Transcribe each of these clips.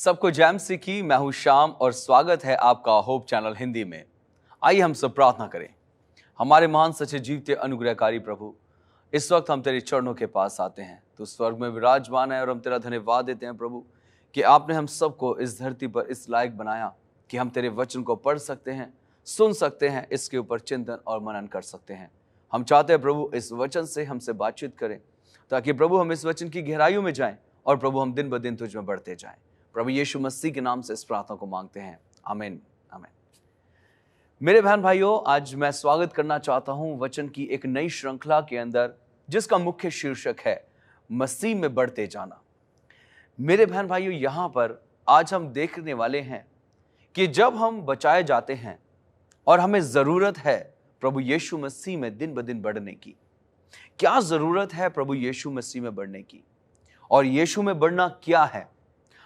सबको जैम सीखी। मैं हूं श्याम और स्वागत है आपका होप चैनल हिंदी में। आइए हम सब प्रार्थना करें। हमारे महान सच्चे जीवते अनुग्रहकारी प्रभु, इस वक्त हम तेरे चरणों के पास आते हैं। तो स्वर्ग में विराजमान है और हम तेरा धन्यवाद देते हैं प्रभु कि आपने हम सबको इस धरती पर इस लायक बनाया कि हम तेरे वचन को पढ़ सकते हैं, सुन सकते हैं, इसके ऊपर चिंतन और मनन कर सकते हैं। हम चाहते हैं प्रभु इस वचन से हमसे बातचीत करें, ताकि प्रभु हम इस वचन की गहराइयों में जाएं और प्रभु हम दिन ब दिन तुझ में बढ़ते जाएं। प्रभु यीशु मसीह के नाम से इस प्रार्थना को मांगते हैं, आमीन आमीन। मेरे बहन भाइयों, आज मैं स्वागत करना चाहता हूं वचन की एक नई श्रृंखला के अंदर, जिसका मुख्य शीर्षक है मसीह में बढ़ते जाना। मेरे बहन भाइयों, यहां पर आज हम देखने वाले हैं कि जब हम बचाए जाते हैं और हमें जरूरत है प्रभु यीशु मसीह में दिन ब दिन बढ़ने की। क्या जरूरत है प्रभु यीशु मसीह में बढ़ने की, और यीशु में बढ़ना क्या है,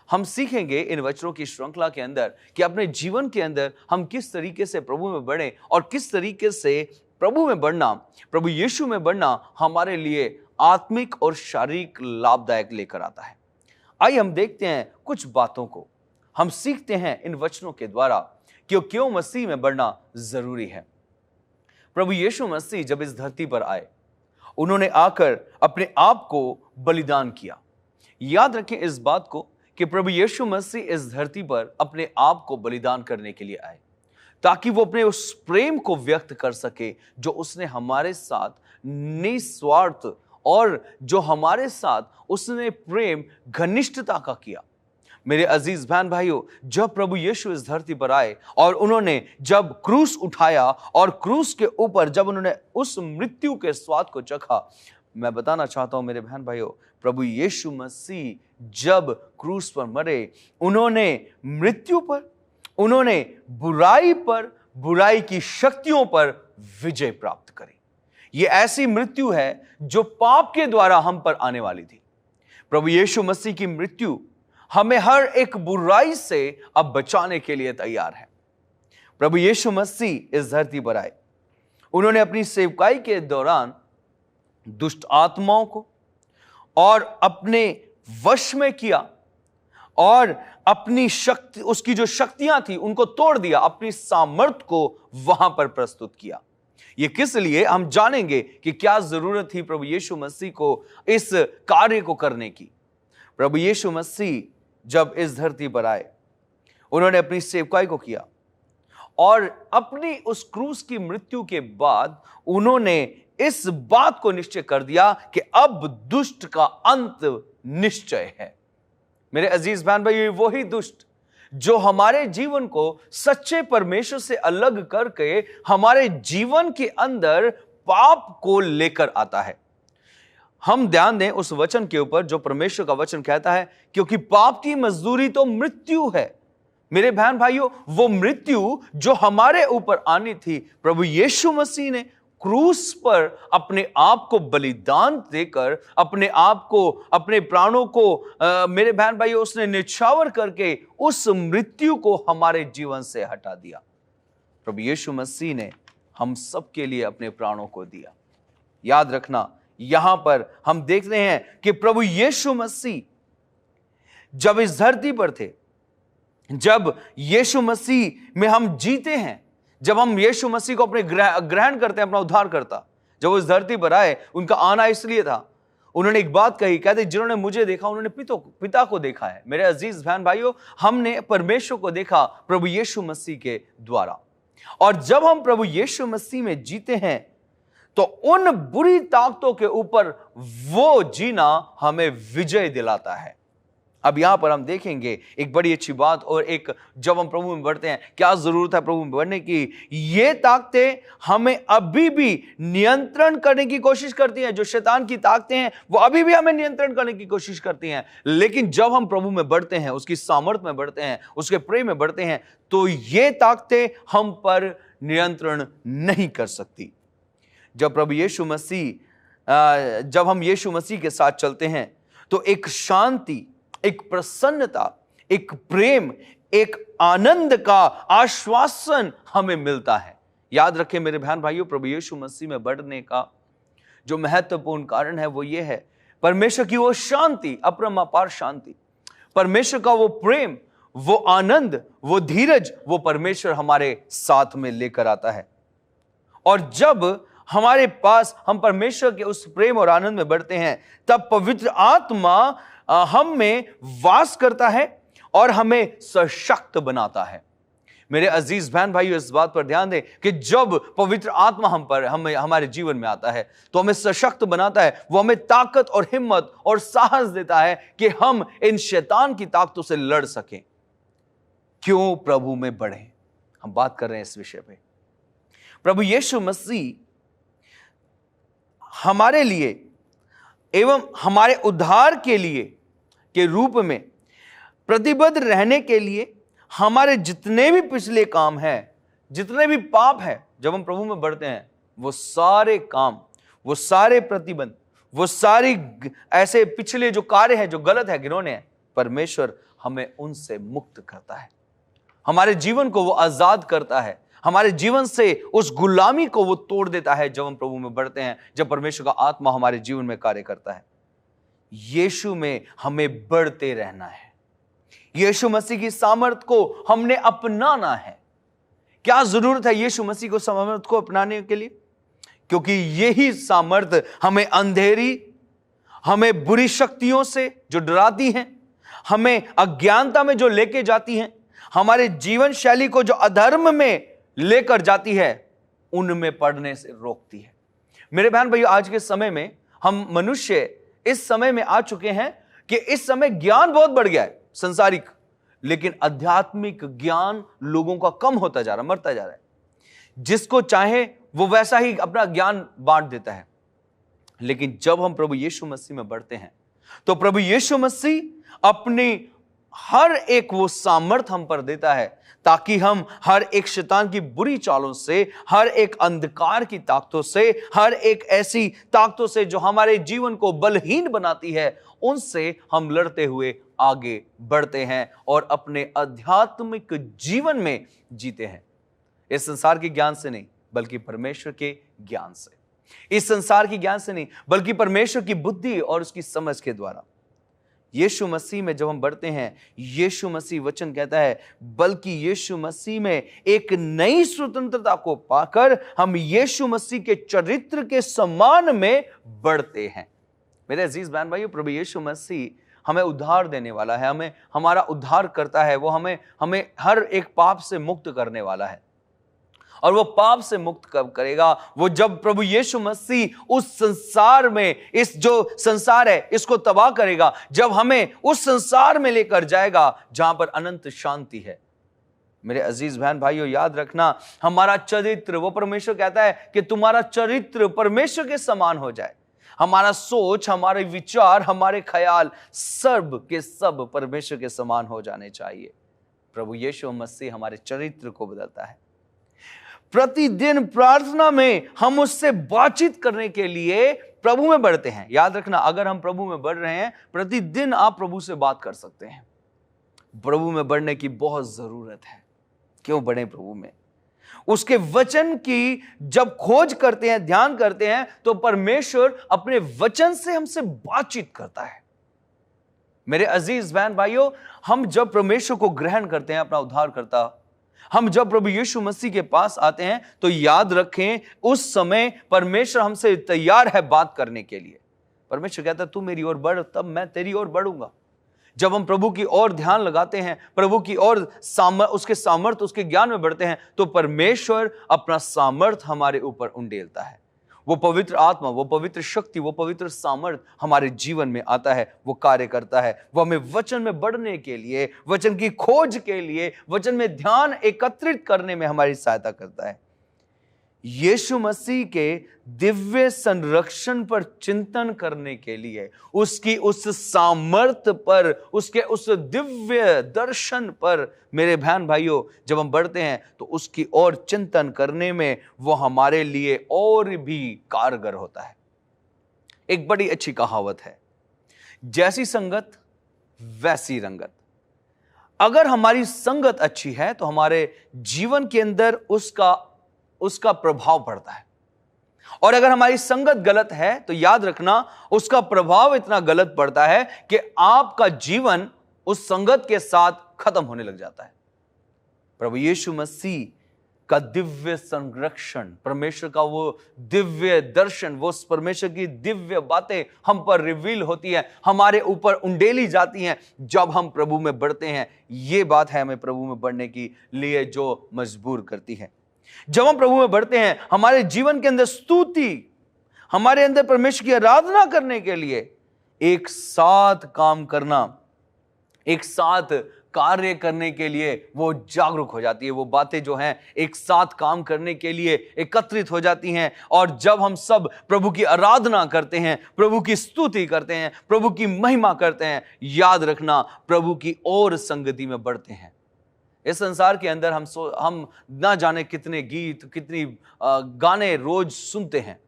हम सीखेंगे इन वचनों की श्रृंखला के अंदर कि अपने जीवन के अंदर हम किस तरीके से प्रभु में बढ़ें और किस तरीके से प्रभु में बढ़ना, प्रभु यीशु में बढ़ना हमारे लिए आत्मिक और शारीरिक लाभदायक लेकर आता है। आइए हम देखते हैं कुछ बातों को, हम सीखते हैं इन वचनों के द्वारा कि क्यों मसीह में बढ़ना जरूरी है। प्रभु यीशु मसीह जब इस धरती पर आए, उन्होंने आकर अपने आप को बलिदान किया। याद रखें इस बात को कि प्रभु यीशु मसीह इस धरती पर अपने आप को बलिदान करने के लिए आए, ताकि वो अपने उस प्रेम को व्यक्त कर सके जो उसने हमारे साथ निस्वार्थ और जो हमारे साथ उसने प्रेम घनिष्ठता का किया। मेरे अजीज बहन भाइयों, जब प्रभु यीशु इस धरती पर आए और उन्होंने जब क्रूस उठाया और क्रूस के ऊपर जब उन्होंने उस मृत्यु के स्वाद को चखा, मैं बताना चाहता हूं मेरे बहन भाइयों, प्रभु यीशु मसीह जब क्रूस पर मरे, उन्होंने मृत्यु पर, उन्होंने बुराई पर, बुराई की शक्तियों पर विजय प्राप्त करी। यह ऐसी मृत्यु है जो पाप के द्वारा हम पर आने वाली थी। प्रभु यीशु मसीह की मृत्यु हमें हर एक बुराई से अब बचाने के लिए तैयार है। प्रभु यीशु मसीह इस धरती पर आए, उन्होंने अपनी सेवकाई के दौरान दुष्ट आत्माओं को और अपने वश में किया और अपनी शक्ति, उसकी जो शक्तियां थी उनको तोड़ दिया, अपनी सामर्थ को वहां पर प्रस्तुत किया। यह किस लिए, हम जानेंगे कि क्या जरूरत थी प्रभु यीशु मसीह को इस कार्य को करने की। प्रभु यीशु मसीह जब इस धरती पर आए, उन्होंने अपनी सेवकाई को किया और अपनी उस क्रूस की मृत्यु के बाद उन्होंने इस बात को निश्चय कर दिया कि अब दुष्ट का अंत निश्चय है। मेरे अजीज बहन भाई, वही दुष्ट जो हमारे जीवन को सच्चे परमेश्वर से अलग करके हमारे जीवन के अंदर पाप को लेकर आता है। हम ध्यान दें उस वचन के ऊपर जो परमेश्वर का वचन कहता है, क्योंकि पाप की मजदूरी तो मृत्यु है। मेरे बहन भाइयों, वो मृत्यु जो हमारे ऊपर आनी थी, प्रभु यीशु मसीह ने क्रूस पर अपने आप को बलिदान देकर, अपने आप को, अपने प्राणों को मेरे बहन भाइयों, उसने निछावर करके उस मृत्यु को हमारे जीवन से हटा दिया। प्रभु यीशु मसीह ने हम सबके लिए अपने प्राणों को दिया। याद रखना, यहां पर हम देख रहे हैं कि प्रभु यीशु मसीह जब इस धरती पर थे, जब यीशु मसीह में हम जीते हैं, जब हम यीशु मसीह को अपने ग्रहण करते हैं, अपना उद्धार करता, जब वो इस धरती पर आए, उनका आना इसलिए था, उन्होंने एक बात कही, कहते जिन्होंने मुझे देखा उन्होंने पिता को देखा है। मेरे अजीज बहन भाइयों, हमने परमेश्वर को देखा प्रभु यीशु मसीह के द्वारा। और जब हम प्रभु यीशु मसीह में जीते हैं तो उन बुरी ताकतों के ऊपर वो जीना हमें विजय दिलाता है। अब यहां पर हम देखेंगे एक बड़ी अच्छी बात, और एक जब हम प्रभु में बढ़ते हैं, क्या जरूरत है प्रभु में बढ़ने की। ये ताकतें हमें अभी भी नियंत्रण करने की कोशिश करती हैं। जो शैतान की ताकतें हैं वो अभी भी हमें नियंत्रण करने की कोशिश करती हैं, लेकिन जब हम प्रभु में बढ़ते हैं, उसकी सामर्थ में बढ़ते हैं, उसके प्रेम में बढ़ते हैं, तो ये ताकतें हम पर नियंत्रण नहीं कर सकती। जब प्रभु यीशु मसीह, जब हम यीशु मसीह के साथ चलते हैं तो एक शांति, एक प्रसन्नता, एक प्रेम, एक आनंद का आश्वासन हमें मिलता है। याद रखें मेरे बहन भाइयों, प्रभु यीशु मसीह में बढ़ने का जो महत्वपूर्ण कारण है वो ये है, परमेश्वर की वो शांति, अपरम अपार शांति, परमेश्वर का वो प्रेम, वो आनंद, वो धीरज, वो परमेश्वर हमारे साथ में लेकर आता है। और जब हमारे पास हम परमेश्वर के उस प्रेम और आनंद में बढ़ते हैं, तब पवित्र आत्मा हम में वास करता है और हमें सशक्त बनाता है। मेरे अजीज बहन भाइयों, इस बात पर ध्यान दें कि जब पवित्र आत्मा हमारे जीवन में आता है तो हमें सशक्त बनाता है। वो हमें ताकत और हिम्मत और साहस देता है कि हम इन शैतान की ताकतों से लड़ सकें। क्यों प्रभु में बढ़ें, हम बात कर रहे हैं इस विषय पे। प्रभु यीशु मसीह हमारे लिए एवं हमारे उद्धार के लिए के रूप में प्रतिबद्ध रहने के लिए हमारे जितने भी पिछले काम हैं, जितने भी पाप हैं, जब हम प्रभु में बढ़ते हैं, वो सारे काम, वो सारे प्रतिबंध, वो सारी ऐसे पिछले जो कार्य हैं जो गलत है, घिनौने हैं, परमेश्वर हमें उनसे मुक्त करता है। हमारे जीवन को वो आजाद करता है, हमारे जीवन से उस गुलामी को वो तोड़ देता है जब हम प्रभु में बढ़ते हैं, जब परमेश्वर का आत्मा हमारे जीवन में कार्य करता है। यीशु में हमें बढ़ते रहना है। यीशु मसीह की सामर्थ को हमने अपनाना है। क्या जरूरत है यीशु मसीह को सामर्थ को अपनाने के लिए? क्योंकि यही सामर्थ हमें अंधेरी, हमें बुरी शक्तियों से जो डराती हैं, हमें अज्ञानता में जो लेके जाती हैं, हमारे जीवन शैली को जो अधर्म में लेकर जाती है, उनमें पड़ने से रोकती है। मेरे बहन भाइयों, आज के समय में हम मनुष्य इस समय में आ चुके हैं कि इस समय ज्ञान बहुत बढ़ गया है संसारिक, लेकिन आध्यात्मिक ज्ञान लोगों का कम होता जा रहा, मरता जा रहा है। जिसको चाहे वो वैसा ही अपना ज्ञान बांट देता है। लेकिन जब हम प्रभु यीशु मसीह में बढ़ते हैं तो प्रभु यीशु मसीह अपनी हर एक वो सामर्थ हम पर देता है ताकि हम हर एक शैतान की बुरी चालों से, हर एक अंधकार की ताकतों से, हर एक ऐसी ताकतों से जो हमारे जीवन को बलहीन बनाती है, उनसे हम लड़ते हुए आगे बढ़ते हैं और अपने आध्यात्मिक जीवन में जीते हैं। इस संसार के ज्ञान से नहीं, बल्कि परमेश्वर के ज्ञान से। इस संसार के ज्ञान से नहीं, बल्कि परमेश्वर की बुद्धि और उसकी समझ के द्वारा। यीशु मसीह में जब हम बढ़ते हैं, यीशु मसीह वचन कहता है, बल्कि यीशु मसीह में एक नई स्वतंत्रता को पाकर हम यीशु मसीह के चरित्र के समान में बढ़ते हैं। मेरे अजीज बहन भाइयों, प्रभु यीशु मसीह हमें उद्धार देने वाला है, हमें हमारा उद्धार करता है। वो हमें हर एक पाप से मुक्त करने वाला है। और वो पाप से मुक्त कब करेगा? वो जब प्रभु यीशु मसीह उस संसार में, इस जो संसार है इसको तबाह करेगा, जब हमें उस संसार में लेकर जाएगा जहां पर अनंत शांति है। मेरे अजीज बहन भाइयों, याद रखना, हमारा चरित्र, वो परमेश्वर कहता है कि तुम्हारा चरित्र परमेश्वर के समान हो जाए। हमारा सोच, हमारे विचार, हमारे ख्याल सब के सब परमेश्वर के समान हो जाने चाहिए। प्रभु यीशु मसीह हमारे चरित्र को बदलता है। प्रतिदिन प्रार्थना में हम उससे बातचीत करने के लिए प्रभु में बढ़ते हैं। याद रखना, अगर हम प्रभु में बढ़ रहे हैं, प्रतिदिन आप प्रभु से बात कर सकते हैं। प्रभु में बढ़ने की बहुत जरूरत है। क्यों बढ़े प्रभु में? उसके वचन की जब खोज करते हैं, ध्यान करते हैं, तो परमेश्वर अपने वचन से हमसे बातचीत करता है। मेरे अजीज बहन भाइयों, हम जब परमेश्वर को ग्रहण करते हैं अपना उद्धार करता, हम जब प्रभु यीशु मसीह के पास आते हैं, तो याद रखें उस समय परमेश्वर हमसे तैयार है बात करने के लिए। परमेश्वर कहता है तू मेरी ओर बढ़, तब मैं तेरी ओर बढ़ूंगा। जब हम प्रभु की ओर ध्यान लगाते हैं, प्रभु की ओर उसके सामर्थ, उसके ज्ञान में बढ़ते हैं, तो परमेश्वर अपना सामर्थ हमारे ऊपर उंडेलता है। वो पवित्र आत्मा, वो पवित्र शक्ति, वो पवित्र सामर्थ हमारे जीवन में आता है, वो कार्य करता है। वो हमें वचन में बढ़ने के लिए, वचन की खोज के लिए, वचन में ध्यान एकत्रित करने में हमारी सहायता करता है। यीशु मसीह के दिव्य संरक्षण पर चिंतन करने के लिए, उसकी उस सामर्थ पर, उसके उस दिव्य दर्शन पर, मेरे बहन भाइयों, जब हम बढ़ते हैं तो उसकी ओर चिंतन करने में वो हमारे लिए और भी कारगर होता है। एक बड़ी अच्छी कहावत है, जैसी संगत वैसी रंगत। अगर हमारी संगत अच्छी है तो हमारे जीवन के अंदर उसका प्रभाव पड़ता है, और अगर हमारी संगत गलत है तो याद रखना उसका प्रभाव इतना गलत पड़ता है कि आपका जीवन उस संगत के साथ खत्म होने लग जाता है। प्रभु यीशु मसीह का दिव्य संरक्षण, परमेश्वर का वो दिव्य दर्शन, वो परमेश्वर की दिव्य बातें हम पर रिवील होती है, हमारे ऊपर उंडेली जाती हैं जब हम प्रभु में बढ़ते हैं। ये बात है हमें प्रभु में बढ़ने की लिए जो मजबूर करती है। जब हम प्रभु में बढ़ते हैं, हमारे जीवन के अंदर स्तुति, हमारे अंदर परमेश्वर की आराधना करने के लिए एक साथ काम करना, एक साथ कार्य करने के लिए वो जागरूक हो जाती है। वो बातें जो हैं एक साथ काम करने के लिए एकत्रित हो जाती हैं। और जब हम सब प्रभु की आराधना करते हैं, प्रभु की स्तुति करते हैं, प्रभु की महिमा करते हैं, याद रखना प्रभु की और संगति में बढ़ते हैं। इस संसार के अंदर हम ना जाने कितने गीत, कितनी गाने रोज सुनते हैं।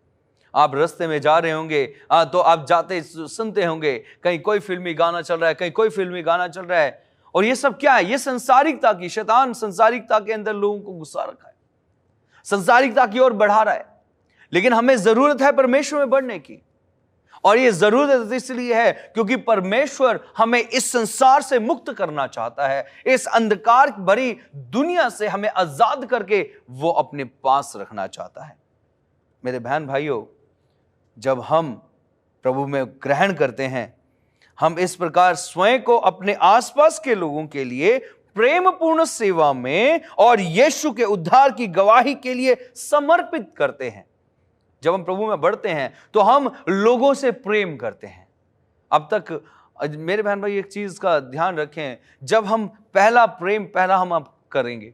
आप रास्ते में जा रहे होंगे तो आप जाते सुनते होंगे, कहीं कोई फिल्मी गाना चल रहा है, कहीं कोई फिल्मी गाना चल रहा है। और ये सब क्या है? ये संसारिकता की, शैतान संसारिकता के अंदर लोगों को घुसा रखा है, संसारिकता की ओर बढ़ा रहा है। लेकिन हमें जरूरत है परमेश्वर में बढ़ने की। और ये जरूरत इसलिए है क्योंकि परमेश्वर हमें इस संसार से मुक्त करना चाहता है। इस अंधकार भरी दुनिया से हमें आजाद करके वो अपने पास रखना चाहता है। मेरे बहन भाइयों, जब हम प्रभु में ग्रहण करते हैं, हम इस प्रकार स्वयं को अपने आसपास के लोगों के लिए प्रेम पूर्ण सेवा में और यीशु के उद्धार की गवाही के लिए समर्पित करते हैं। जब हम प्रभु में बढ़ते हैं तो हम लोगों से प्रेम करते हैं। अब तक मेरे बहन भाई एक चीज का ध्यान रखें, जब हम पहला हम करेंगे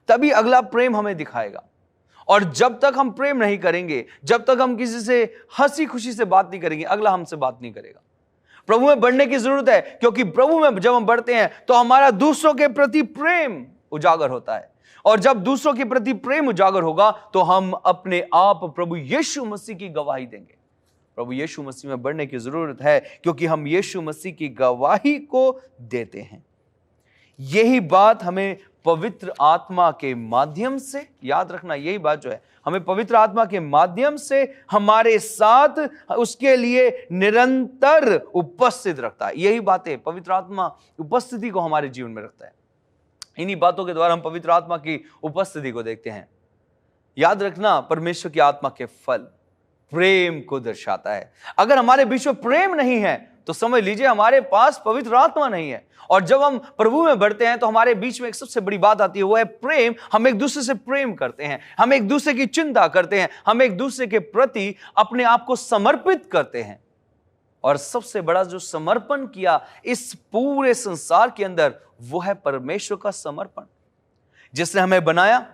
तभी अगला प्रेम हमें दिखाएगा। और जब तक हम प्रेम नहीं करेंगे, जब तक हम किसी से हंसी खुशी से बात नहीं करेंगे, अगला हमसे बात नहीं करेगा। प्रभु में बढ़ने की जरूरत है क्योंकि प्रभु में जब हम बढ़ते हैं तो हमारा दूसरों के प्रति प्रेम उजागर होता है। और जब दूसरों के प्रति प्रेम उजागर होगा तो हम अपने आप प्रभु यीशु मसीह की गवाही देंगे। प्रभु यीशु मसीह में बढ़ने की जरूरत है क्योंकि हम यीशु मसीह की गवाही को देते हैं। यही बात हमें पवित्र आत्मा के माध्यम से, याद रखना यही बात जो है, हमें पवित्र आत्मा के माध्यम से हमारे साथ उसके लिए निरंतर उपस्थित रखता है। यही बातें पवित्र आत्मा उपस्थिति को हमारे जीवन में रखता है। इन्हीं बातों के द्वारा हम पवित्र आत्मा की उपस्थिति को देखते हैं। याद रखना परमेश्वर की आत्मा के फल प्रेम को दर्शाता है। अगर हमारे बीच में प्रेम नहीं है तो समझ लीजिए हमारे पास पवित्र आत्मा नहीं है। और जब हम प्रभु में बढ़ते हैं तो हमारे बीच में एक सबसे बड़ी बात आती है, वो है प्रेम। हम एक दूसरे से प्रेम करते हैं, हम एक दूसरे की चिंता करते हैं, हम एक दूसरे के प्रति अपने आप को समर्पित करते हैं। और सबसे बड़ा जो समर्पण किया इस पूरे संसार के अंदर, वो है परमेश्वर का समर्पण, जिसने हमें बनाया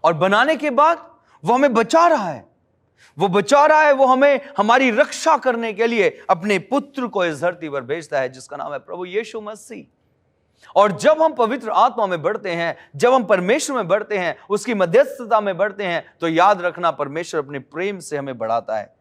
और बनाने के बाद वो हमें बचा रहा है। वो हमें हमारी रक्षा करने के लिए अपने पुत्र को इस धरती पर भेजता है, जिसका नाम है प्रभु यीशु मसीह। और जब हम पवित्र आत्मा में बढ़ते हैं, जब हम परमेश्वर में बढ़ते हैं, उसकी मध्यस्थता में बढ़ते हैं, तो याद रखना परमेश्वर अपने प्रेम से हमें बढ़ाता है।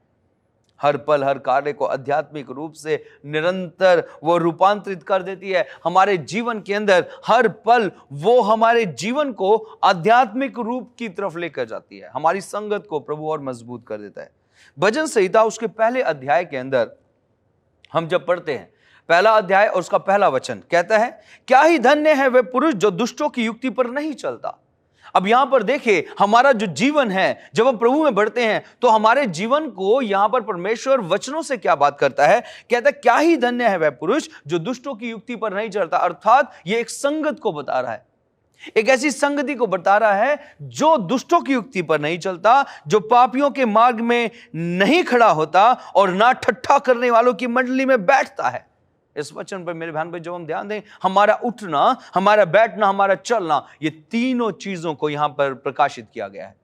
हर पल हर कार्य को आध्यात्मिक रूप से निरंतर वो रूपांतरित कर देती है। हमारे जीवन के अंदर हर पल वो हमारे जीवन को आध्यात्मिक रूप की तरफ लेकर जाती है। हमारी संगत को प्रभु और मजबूत कर देता है। भजन संहिता उसके पहले अध्याय के अंदर हम जब पढ़ते हैं, पहला अध्याय और उसका पहला वचन कहता है, क्या ही धन्य है वे पुरुष जो दुष्टों की युक्ति पर नहीं चलता। अब यहां पर देखिए, हमारा जो जीवन है, जब हम प्रभु में बढ़ते हैं तो हमारे जीवन को यहां पर परमेश्वर वचनों से क्या बात करता है, कहता है क्या ही धन्य है वह पुरुष जो दुष्टों की युक्ति पर नहीं चलता। अर्थात ये एक संगत को बता रहा है, एक ऐसी संगति को बता रहा है जो दुष्टों की युक्ति पर नहीं चलता, जो पापियों के मार्ग में नहीं खड़ा होता और ना ठट्ठा करने वालों की मंडली में बैठता है। इस वचन पर मेरे बहन भाई जब हम ध्यान दें, हमारा उठना, हमारा बैठना, हमारा चलना, ये तीनों चीजों को यहां पर प्रकाशित किया गया है।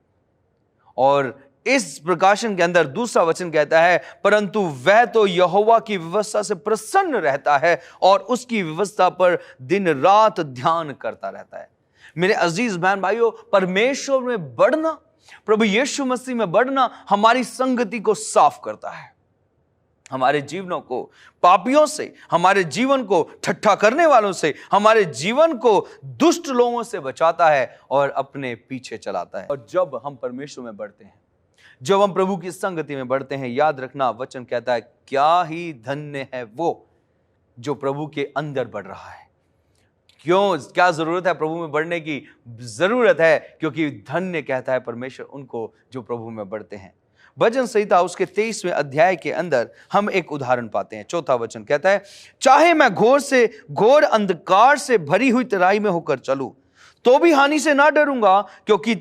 और इस प्रकाशन के अंदर दूसरा वचन कहता है, परंतु वह तो यहोवा की व्यवस्था से प्रसन्न रहता है और उसकी व्यवस्था पर दिन रात ध्यान करता रहता है। मेरे अजीज बहन भाइयों, परमेश्वर में बढ़ना, प्रभु यीशु मसीह में बढ़ना हमारी संगति को साफ करता है, हमारे जीवनों को पापियों से, हमारे जीवन को ठट्ठा करने वालों से, हमारे जीवन को दुष्ट लोगों से बचाता है और अपने पीछे चलाता है। और जब हम परमेश्वर में बढ़ते हैं, जब हम प्रभु की संगति में बढ़ते हैं, याद रखना वचन कहता है क्या ही धन्य है वो जो प्रभु के अंदर बढ़ रहा है। क्यों, क्या जरूरत है प्रभु में बढ़ने की? जरूरत है क्योंकि धन्य कहता है परमेश्वर उनको जो प्रभु में बढ़ते हैं। भजन संहिता उसके 23वें अध्याय के अंदर हम एक उदाहरण पाते हैं। 4था वचन कहता है, चाहे मैं घोर अंधकार से भरी हुई तराई में होकर चलूं तो भी हानि से ना डरूंगा, क्योंकि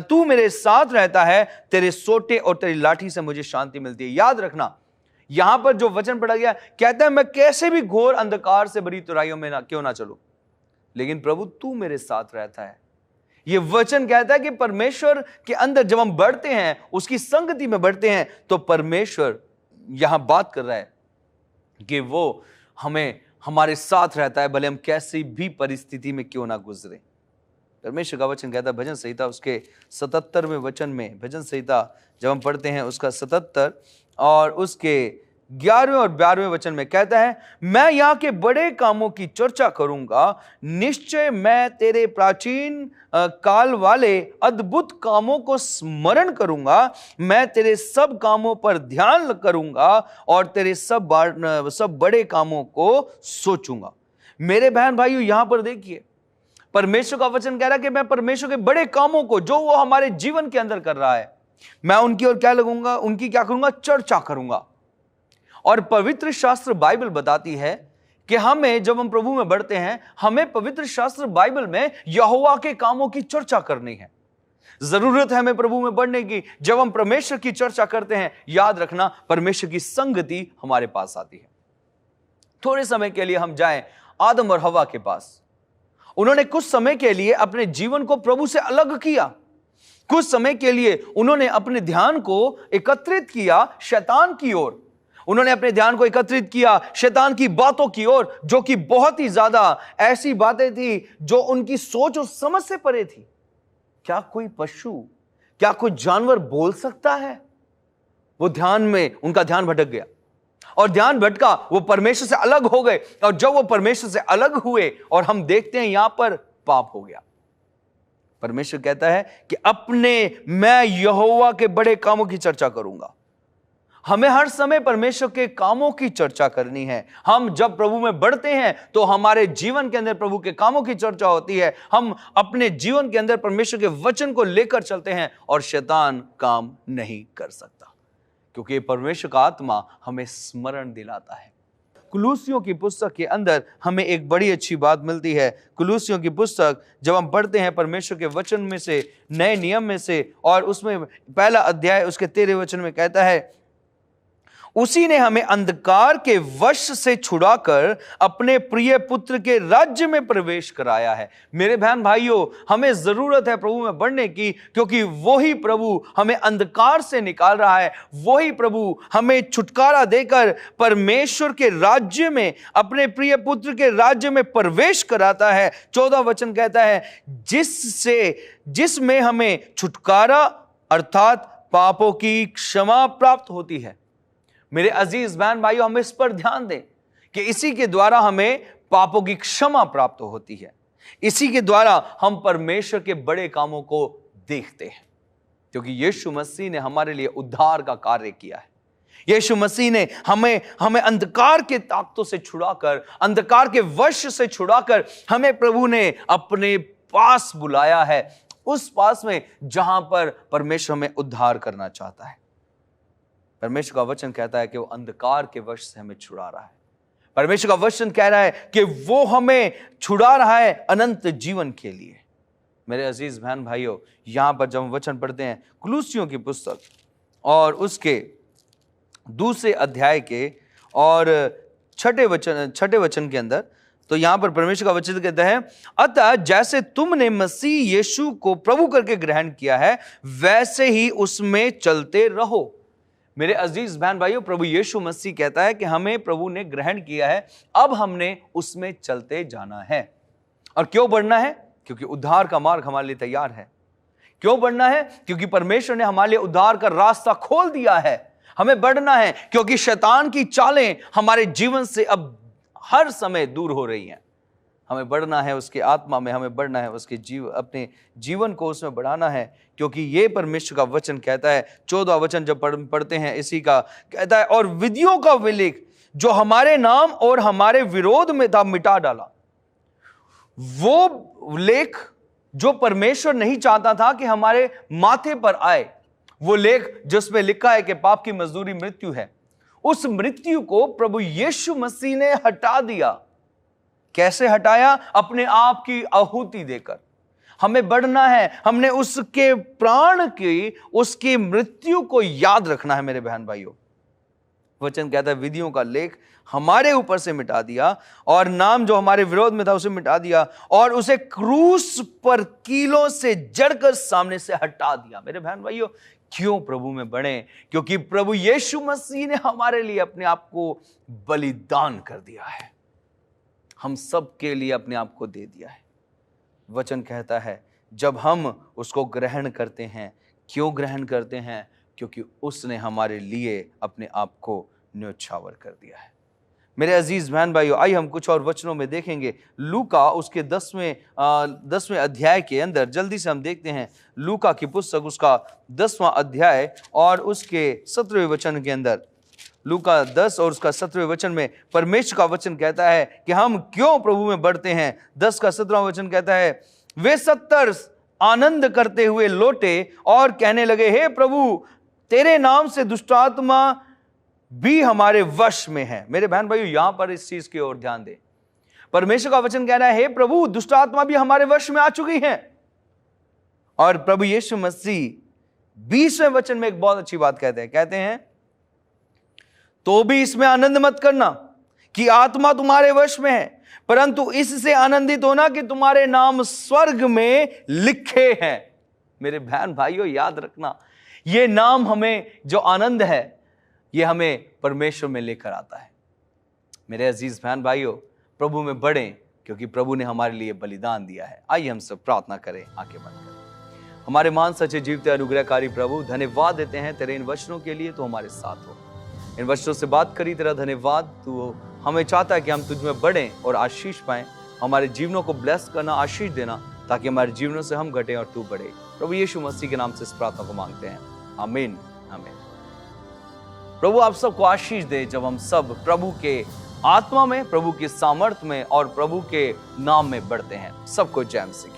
तू मेरे साथ रहता है, तेरे सोटे और तेरी लाठी से मुझे शांति मिलती है। याद रखना, यहां पर जो वचन पढ़ा गया, कहता है मैं कैसे भी घोर अंधकार से भरी तराइयों में क्यों ना चलूं, लेकिन प्रभु तू मेरे साथ रहता है। यह वचन कहता है कि परमेश्वर के अंदर जब हम बढ़ते हैं, उसकी संगति में बढ़ते हैं, तो परमेश्वर यहां बात कर रहा है कि वो हमारे साथ रहता है, भले हम कैसी भी परिस्थिति में क्यों ना गुजरे। परमेश्वर का वचन कहता है भजन संहिता उसके 77वें वचन में, भजन संहिता जब हम पढ़ते हैं उसका 77 और उसके 11वें और 12वें वचन में कहता है, मैं यहाँ के बड़े कामों की चर्चा करूंगा, निश्चय मैं तेरे प्राचीन काल वाले अद्भुत कामों को स्मरण करूंगा, मैं तेरे सब कामों पर ध्यान करूंगा और तेरे सब बड़े कामों को सोचूंगा। मेरे बहन भाइयों, यहां पर देखिए परमेश्वर का वचन कह रहा है कि मैं परमेश्वर के बड़े कामों को जो वो हमारे जीवन के अंदर कर रहा है, मैं उनकी ओर उनकी क्या करूंगा? चर्चा करूंगा। और पवित्र शास्त्र बाइबल बताती है कि जब हम प्रभु में बढ़ते हैं, हमें पवित्र शास्त्र बाइबल में यहोवा के कामों की चर्चा करनी है। जरूरत है हमें प्रभु में बढ़ने की। जब हम परमेश्वर की चर्चा करते हैं, याद रखना परमेश्वर की संगति हमारे पास आती है। थोड़े समय के लिए हम जाएं आदम और हवा के पास। उन्होंने कुछ समय के लिए अपने जीवन को प्रभु से अलग किया। कुछ समय के लिए उन्होंने अपने ध्यान को एकत्रित किया शैतान की ओर। उन्होंने अपने ध्यान को एकत्रित किया शैतान की बातों की ओर, जो कि बहुत ही ज्यादा ऐसी बातें थी जो उनकी सोच और समझ से परे थी। क्या कोई पशु, क्या कोई जानवर बोल सकता है? वो उनका ध्यान भटक गया और ध्यान भटका, वो परमेश्वर से अलग हो गए। और जब वो परमेश्वर से अलग हुए, और हम देखते हैं यहां पर पाप हो गया। परमेश्वर कहता है कि मैं यहोवा के बड़े कामों की चर्चा करूंगा। हमें हर समय परमेश्वर के कामों की चर्चा करनी है। हम जब प्रभु में बढ़ते हैं तो हमारे जीवन के अंदर प्रभु के कामों की चर्चा होती है। हम अपने जीवन के अंदर परमेश्वर के वचन को लेकर चलते हैं और शैतान काम नहीं कर सकता, क्योंकि परमेश्वर का आत्मा हमें स्मरण दिलाता है। कुलूसियों की पुस्तक के अंदर हमें एक बड़ी अच्छी बात मिलती है। कुलूसियों की पुस्तक जब हम पढ़ते हैं परमेश्वर के वचन में से, नए नियम में से, और उसमें पहला अध्याय उसके 13 वचन में कहता है, उसी ने हमें अंधकार के वश से छुड़ाकर अपने प्रिय पुत्र के राज्य में प्रवेश कराया है। मेरे बहन भाइयों, हमें जरूरत है प्रभु में बढ़ने की, क्योंकि वही प्रभु हमें अंधकार से निकाल रहा है। वही प्रभु हमें छुटकारा देकर परमेश्वर के राज्य में, अपने प्रिय पुत्र के राज्य में प्रवेश कराता है। 14 वचन कहता है, जिसमें हमें छुटकारा अर्थात पापों की क्षमा प्राप्त होती है। मेरे अजीज बहन भाइयों, हम इस पर ध्यान दें कि इसी के द्वारा हमें पापों की क्षमा प्राप्त होती है। इसी के द्वारा हम परमेश्वर के बड़े कामों को देखते हैं, क्योंकि यीशु मसीह ने हमारे लिए उद्धार का कार्य किया है। यीशु मसीह ने हमें अंधकार के ताकतों से छुड़ाकर, अंधकार के वश से छुड़ाकर हमें प्रभु ने अपने पास बुलाया है, उस पास में जहां पर परमेश्वर हमें उद्धार करना चाहता है। परमेश्वर का वचन कहता है कि वो अंधकार के वश से हमें छुड़ा रहा है। परमेश्वर का वचन कह रहा है कि वो हमें छुड़ा रहा है अनंत जीवन के लिए। मेरे अजीज बहन भाइयों, यहां पर जब हम वचन पढ़ते हैं कुलूसियों की पुस्तक और उसके 2 अध्याय के और 6 वचन के अंदर, तो यहां पर परमेश्वर का वचन कहता है, अतः जैसे तुमने मसीह यीशु को प्रभु करके ग्रहण किया है, वैसे ही उसमें चलते रहो। मेरे अजीज बहन भाइयों, प्रभु यीशु मसीह कहता है कि हमें प्रभु ने ग्रहण किया है, अब हमने उसमें चलते जाना है। और क्यों बढ़ना है? क्योंकि उद्धार का मार्ग हमारे लिए तैयार है। क्यों बढ़ना है? क्योंकि परमेश्वर ने हमारे लिए उद्धार का रास्ता खोल दिया है। हमें बढ़ना है क्योंकि शैतान की चालें हमारे जीवन से अब हर समय दूर हो रही हैं। हमें बढ़ना है उसके आत्मा में, हमें बढ़ना है उसके अपने जीवन को उसमें बढ़ाना है, क्योंकि ये परमेश्वर का वचन कहता है। 14 वचन जब पढ़ते हैं इसी का कहता है, और विधियों का विलेख जो हमारे नाम और हमारे विरोध में था मिटा डाला। वो लेख जो परमेश्वर नहीं चाहता था कि हमारे माथे पर आए, वो लेख जिसमें लिखा है कि पाप की मजदूरी मृत्यु है, उस मृत्यु को प्रभु यीशु मसीह ने हटा दिया। कैसे हटाया? अपने आप की आहुति देकर। हमें बढ़ना है, हमने उसके प्राण की, उसकी मृत्यु को याद रखना है मेरे बहन भाइयों। वचन कहता है विधियों का लेख हमारे ऊपर से मिटा दिया और नाम जो हमारे विरोध में था उसे मिटा दिया और उसे क्रूस पर कीलों से जड़कर सामने से हटा दिया। मेरे बहन भाइयों, क्यों प्रभु में बढ़े? क्योंकि प्रभु यीशु मसीह ने हमारे लिए अपने आप को बलिदान कर दिया है। हम सब के लिए अपने आप को दे दिया है। वचन कहता है जब हम उसको ग्रहण करते हैं, क्यों ग्रहण करते हैं? क्योंकि उसने हमारे लिए अपने आप को न्योछावर कर दिया है। मेरे अजीज बहन भाइयों, आइए हम कुछ और वचनों में देखेंगे। लूका उसके 10वें अध्याय के अंदर जल्दी से हम देखते हैं। लूका की पुस्तक उसका 10वां अध्याय और उसके 17वें वचन के अंदर, लूका 10 और उसका 17वें वचन में परमेश्वर का वचन कहता है कि हम क्यों प्रभु में बढ़ते हैं। 10 का 17वां वचन कहता है वे 70 आनंद करते हुए लौटे और कहने लगे, हे प्रभु, तेरे नाम से दुष्टात्मा भी हमारे वश में है। मेरे बहन भाइयों, यहां पर इस चीज की ओर ध्यान दें। परमेश्वर का वचन कह रहा है, हे प्रभु, दुष्टात्मा भी हमारे वश में आ चुकी है। और प्रभु यीशु मसीह 20वें वचन में एक बहुत अच्छी बात कहते हैं तो भी इसमें आनंद मत करना कि आत्मा तुम्हारे वश में है, परंतु इससे आनंदित होना कि तुम्हारे नाम स्वर्ग में लिखे हैं। मेरे बहन भाइयों, याद रखना, ये नाम हमें जो आनंद है, ये हमें परमेश्वर में लेकर आता है। मेरे अजीज बहन भाइयों, प्रभु में बढ़ें क्योंकि प्रभु ने हमारे लिए बलिदान दिया है। आइए हम सब प्रार्थना करें, आंखें बंद करें। हमारे महान सच्चे जीवते अनुग्रहकारी प्रभु, धन्यवाद देते हैं तेरे इन वचनों के लिए। तो हमारे साथ हो, इन वचनों से बात करी, तेरा धन्यवाद। तू हमें चाहता है कि हम तुझ में बढ़ें और आशीष पाएं। हमारे जीवनों को ब्लेस करना, आशीष देना, ताकि हमारे जीवनों से हम घटें और तू बढ़े। प्रभु यीशु मसीह के नाम से इस प्रार्थना को मांगते हैं, आमीन, आमीन। प्रभु आप सबको आशीष दे जब हम सब प्रभु के आत्मा में, प्रभु के सामर्थ्य में और प्रभु के नाम में बढ़ते हैं। सबको जय मसीह।